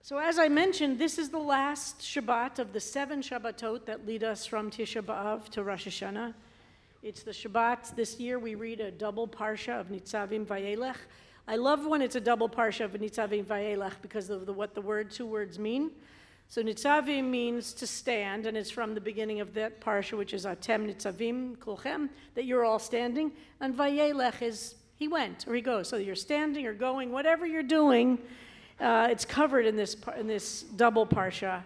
So as I mentioned, this is the last Shabbat of the 7 Shabbatot that lead us from Tisha B'Av to Rosh Hashanah. It's the Shabbat. This year we read a double parsha of Nitzavim-Vayelech. I love when it's a double parsha of Nitzavim-Vayelech because of what the two words mean. So Nitzavim means to stand, and it's from the beginning of that parsha, which is Atem Nitzavim Kulchem, that you're all standing. And Vayelech is he went or he goes. So you're standing or going, whatever you're doing, it's covered in this double parsha.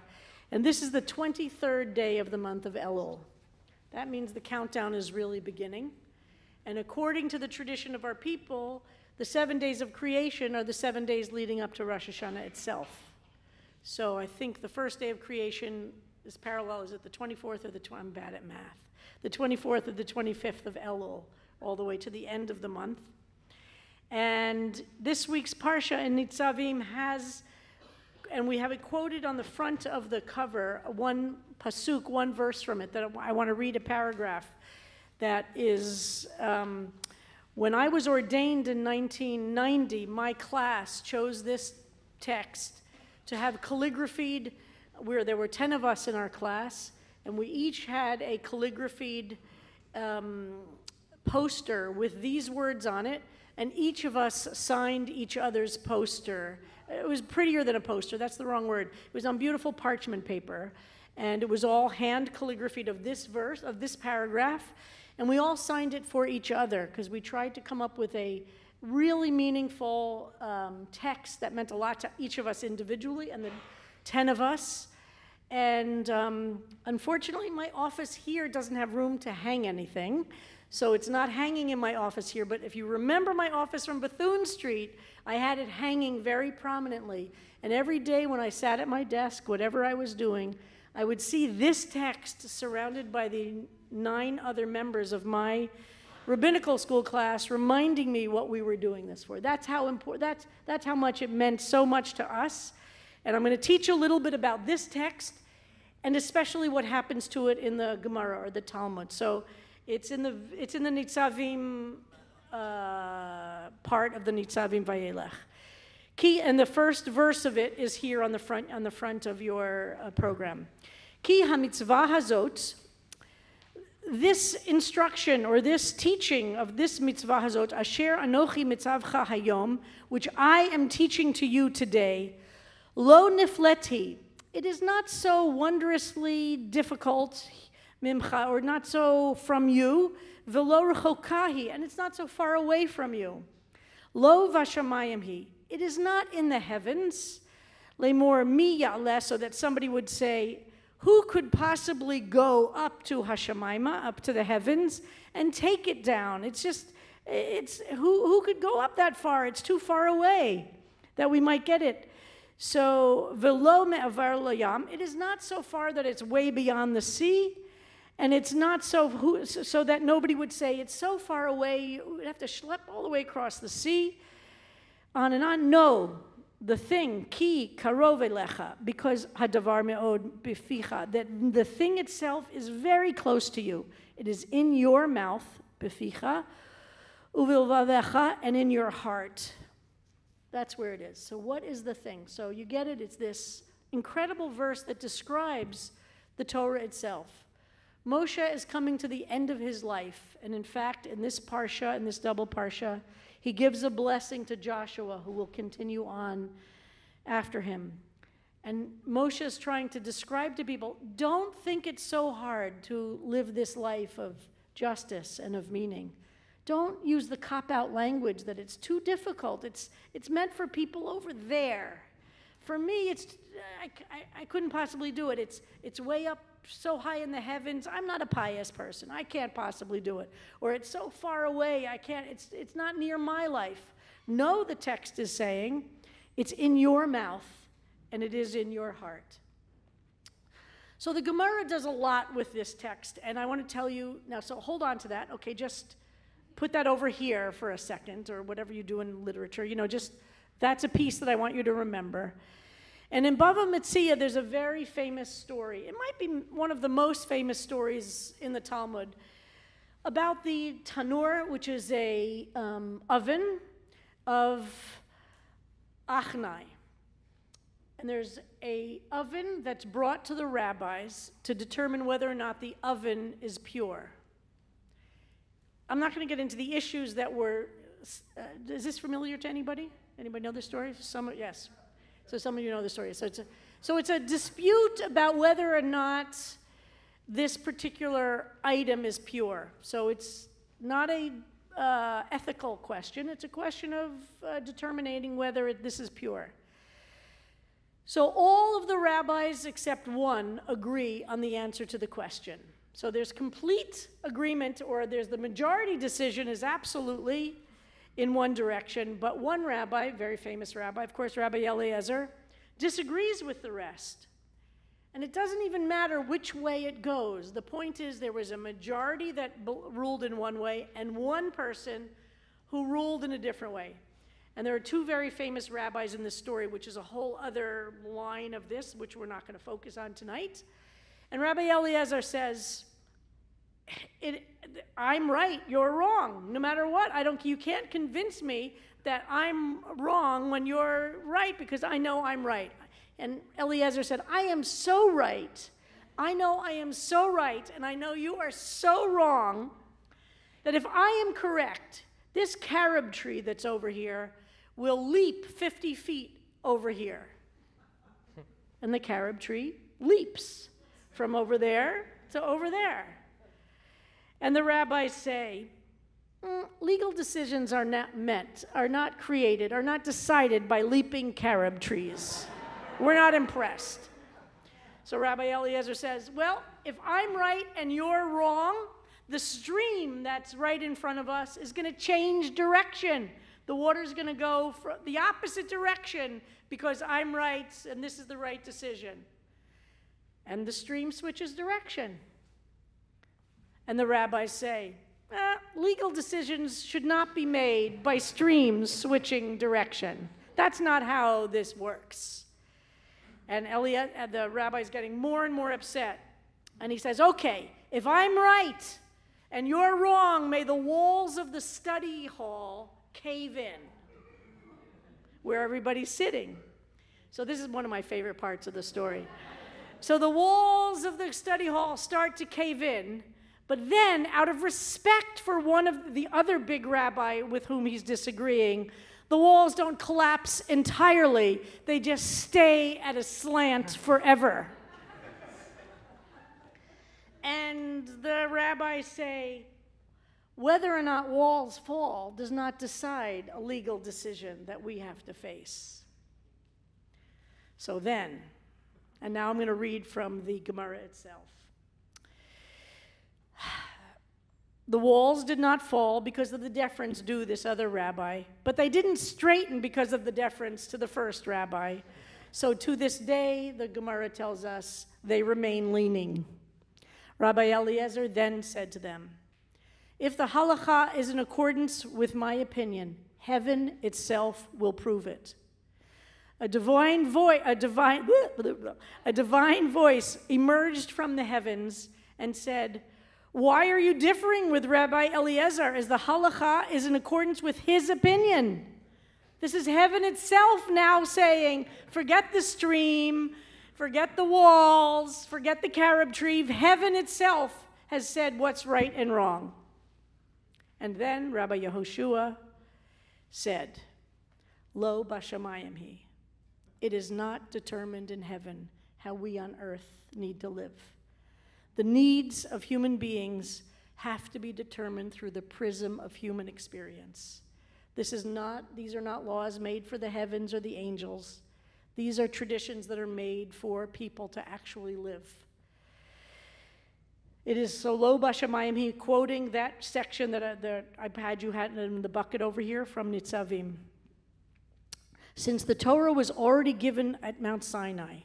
And this is the 23rd day of the month of Elul. That means the countdown is really beginning. And according to the tradition of our people, the 7 days of creation are the 7 days leading up to Rosh Hashanah itself. So I think the first day of creation is parallel. Is it the 24th or I'm bad at math. The 24th or the 25th of Elul, all the way to the end of the month. And this week's Parsha in Nitzavim has, and we have it quoted on the front of the cover, one pasuk, one verse from it, that I want to read a paragraph that is, when I was ordained in 1990, my class chose this text to have calligraphied, where there were 10 of us in our class, and we each had a calligraphied poster with these words on it, and each of us signed each other's poster. It was prettier than a poster, that's the wrong word. It was on beautiful parchment paper, and it was all hand calligraphied of this verse, of this paragraph, and we all signed it for each other because we tried to come up with a really meaningful text that meant a lot to each of us individually and the 10 of us. And unfortunately, my office here doesn't have room to hang anything. So it's not hanging in my office here, but if you remember my office from Bethune Street, I had it hanging very prominently. And every day when I sat at my desk, whatever I was doing, I would see this text surrounded by the 9 other members of my rabbinical school class reminding me what we were doing this for. That's how important, that's how much it meant so much to us. And I'm going to teach you a little bit about this text, and especially what happens to it in the Gemara or the Talmud. So it's in the Nitzavim part of the Nitzavim-Vayelech. And the first verse of it is here on the front of your program. Ki ha-mitzvah hazot, this instruction or this teaching of this mitzvah hazot, asher anochi mitzavcha hayom, which I am teaching to you today, lo nifleti, it is not so wondrously difficult, mimcha, or not so from you, velo rechokahi, and it's not so far away from you. Lo vashamayim hi, it is not in the heavens, lemor mi ya'leh, so that somebody would say, who could possibly go up to Hashemayma, up to the heavens, and take it down? Who could go up that far? It's too far away that we might get it. So, velo me'avar layam, it is not so far that it's way beyond the sea, and it's not so that nobody would say, it's so far away, you would have to schlep all the way across the sea, on and on. No. The thing, ki carob elecha, because hadavar me'od beficha, that the thing itself is very close to you. It is in your mouth, beficha, uvilvavecha, and in your heart. That's where it is. So what is the thing? So you get it, it's this incredible verse that describes the Torah itself. Moshe is coming to the end of his life, and in fact, in this parsha, in this double parsha, he gives a blessing to Joshua, who will continue on after him. And Moshe is trying to describe to people, don't think it's so hard to live this life of justice and of meaning. Don't use the cop-out language that it's too difficult. It's meant for people over there. For me, I couldn't possibly do it. It's way up so high in the heavens. I'm not a pious person. I can't possibly do it. Or it's so far away. I can't. It's not near my life. No, the text is saying it's in your mouth and it is in your heart. So the Gemara does a lot with this text, and I want to tell you now. So hold on to that. Okay, just put that over here for a second, or whatever you do in literature. Just that's a piece that I want you to remember. And in Bava Metzia, there's a very famous story. It might be one of the most famous stories in the Talmud about the tanur, which is a oven of Achnai. and there's an oven that's brought to the rabbis to determine whether or not the oven is pure. I'm not going to get into the issues that were, is this familiar to anybody? Anybody know the story? Yes. So some of you know the story. So it's a dispute about whether or not this particular item is pure. So it's not a ethical question. It's a question of determining whether this is pure. So all of the rabbis except one agree on the answer to the question. So there's complete agreement, or there's the majority decision is absolutely in one direction, but one rabbi, very famous rabbi, of course, Rabbi Eliezer, disagrees with the rest. And it doesn't even matter which way it goes. The point is there was a majority that ruled in one way and one person who ruled in a different way. And there are two very famous rabbis in this story, which is a whole other line of this, which we're not going to focus on tonight. And Rabbi Eliezer says, I'm right, you're wrong. No matter what, you can't convince me that I'm wrong when you're right, because I know I'm right. And Eliezer said, I am so right. I know I am so right, and I know you are so wrong, that if I am correct, this carob tree that's over here will leap 50 feet over here. And the carob tree leaps from over there to over there. And the rabbis say, legal decisions are not created, are not decided by leaping carob trees. We're not impressed. So Rabbi Eliezer says, well, if I'm right and you're wrong, the stream that's right in front of us is going to change direction. The water's going to go the opposite direction because I'm right and this is the right decision. And the stream switches direction. And the rabbis say, legal decisions should not be made by streams switching direction. That's not how this works. And the rabbi's getting more and more upset. And he says, okay, if I'm right and you're wrong, may the walls of the study hall cave in, where everybody's sitting. So this is one of my favorite parts of the story. So the walls of the study hall start to cave in, but then out of respect for one of the other big rabbi with whom he's disagreeing, the walls don't collapse entirely. They just stay at a slant forever. And the rabbis say, whether or not walls fall does not decide a legal decision that we have to face. So then, and now I'm going to read from the Gemara itself. The walls did not fall because of the deference due this other rabbi, but they didn't straighten because of the deference to the first rabbi. So to this day, the Gemara tells us, they remain leaning. Rabbi Eliezer then said to them, if the halacha is in accordance with my opinion, heaven itself will prove it. A divine voice emerged from the heavens and said, why are you differing with Rabbi Eliezer, as the halacha is in accordance with his opinion? This is heaven itself now saying, forget the stream, forget the walls, forget the carob tree. Heaven itself has said what's right and wrong. And then Rabbi Yehoshua said, Lo bashamayim hi. It is not determined in heaven how we on earth need to live. The needs of human beings have to be determined through the prism of human experience. These are not laws made for the heavens or the angels. These are traditions that are made for people to actually live. It is so lo bashamayim hi, quoting that section that you had in the bucket over here from Nitzavim. Since the Torah was already given at Mount Sinai,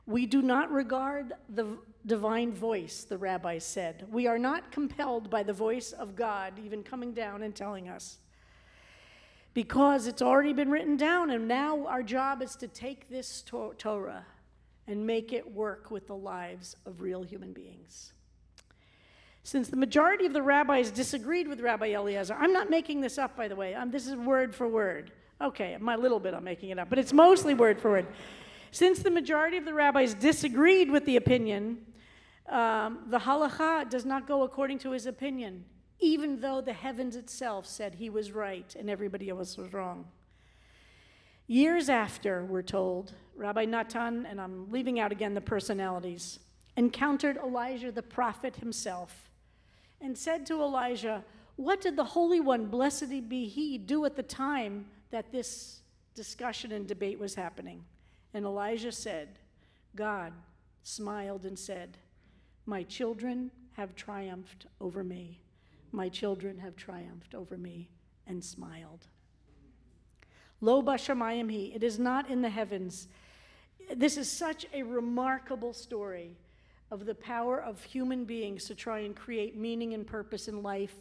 we do not regard the divine voice, the rabbis said. We are not compelled by the voice of God even coming down and telling us, because it's already been written down, and now our job is to take this Torah and make it work with the lives of real human beings. Since the majority of the rabbis disagreed with Rabbi Eliezer, I'm not making this up, by the way. This is word for word. Okay, a little bit I'm making it up, but it's mostly word for word. since the majority of the rabbis disagreed with the opinion, the halacha does not go according to his opinion, even though the heavens itself said he was right and everybody else was wrong. Years after, we're told, Rabbi Natan, and I'm leaving out again the personalities, encountered Elijah the prophet himself and said to Elijah, "What did the Holy One, blessed be he, do at the time that this discussion and debate was happening?" And Elijah said, God smiled and said, "My children have triumphed over me. My children have triumphed over me," and smiled. Lo bashamayim hi, it is not in the heavens. This is such a remarkable story of the power of human beings to try and create meaning and purpose in life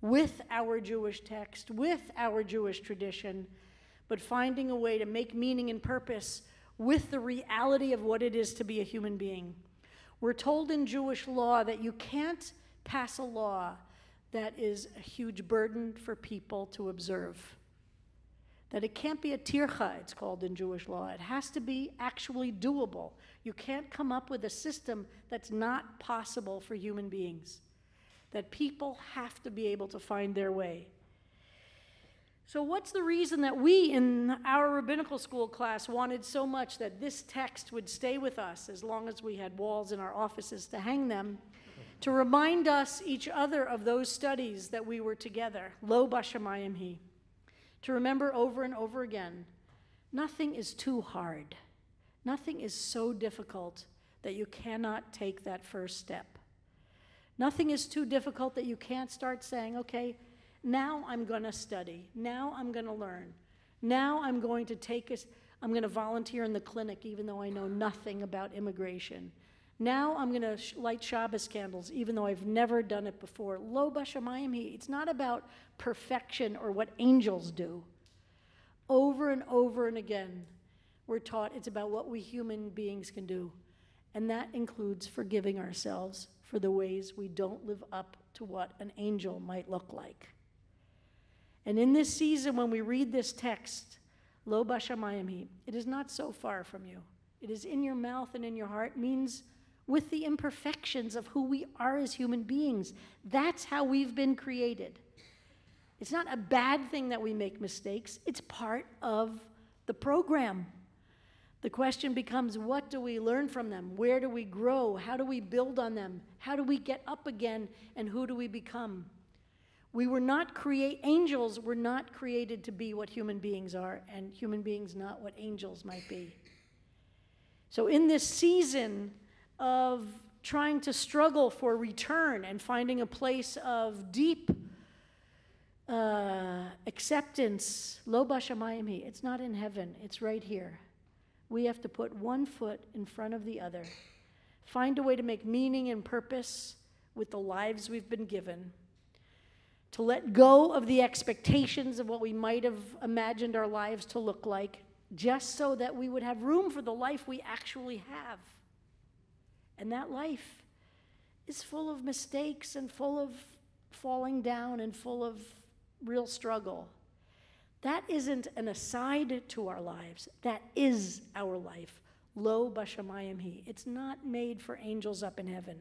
with our Jewish text, with our Jewish tradition, but finding a way to make meaning and purpose with the reality of what it is to be a human being. We're told in Jewish law that you can't pass a law that is a huge burden for people to observe. That it can't be a tircha, it's called in Jewish law. It has to be actually doable. You can't come up with a system that's not possible for human beings. That people have to be able to find their way. So what's the reason that we in our rabbinical school class wanted so much that this text would stay with us as long as we had walls in our offices to hang them, to remind us each other of those studies that we were together, lo bashamayim hi, to remember over and over again, nothing is too hard. Nothing is so difficult that you cannot take that first step. Nothing is too difficult that you can't start saying, okay, now I'm going to study. Now I'm going to learn. Now I'm going to volunteer in the clinic even though I know nothing about immigration. Now I'm going to light Shabbos candles even though I've never done it before. Lo bashamayim hi. It's not about perfection or what angels do. Over and over and again, we're taught it's about what we human beings can do. And that includes forgiving ourselves for the ways we don't live up to what an angel might look like. And in this season, when we read this text, lo bashamayim hi, it is not so far from you. It is in your mouth and in your heart, means with the imperfections of who we are as human beings. That's how we've been created. It's not a bad thing that we make mistakes. It's part of the program. The question becomes, what do we learn from them? Where do we grow? How do we build on them? How do we get up again? And who do we become? We were not angels were not created to be what human beings are, and human beings not what angels might be. So in this season of trying to struggle for return and finding a place of deep acceptance, lo bashamayim hi, it's not in heaven, it's right here. We have to put one foot in front of the other, find a way to make meaning and purpose with the lives we've been given, to let go of the expectations of what we might have imagined our lives to look like, just so that we would have room for the life we actually have. And that life is full of mistakes and full of falling down and full of real struggle. That isn't an aside to our lives. That is our life. Lo bashamayim hi. It's not made for angels up in heaven.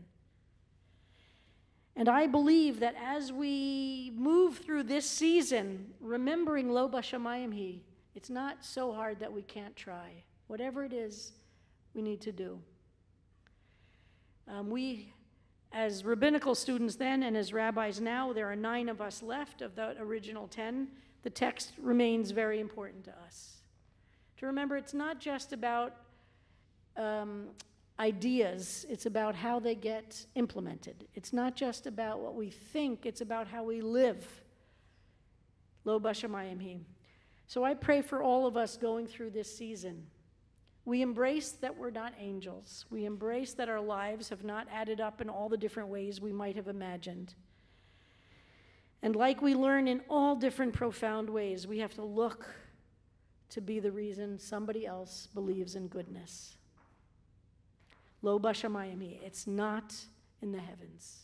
And I believe that as we move through this season, remembering lo bashamayim hi, it's not so hard that we can't try. Whatever it is, we need to do. We, as rabbinical students then and as rabbis now, there are 9 of us left of the original 10. The text remains very important to us. To remember, it's not just about ideas, it's about how they get implemented. It's not just about what we think, it's about how we live. Lo bashamayim hi. So I pray for all of us going through this season. We embrace that we're not angels. We embrace that our lives have not added up in all the different ways we might have imagined. And like we learn in all different profound ways, we have to look to be the reason somebody else believes in goodness. Lo bashamayim hi. It's not in the heavens.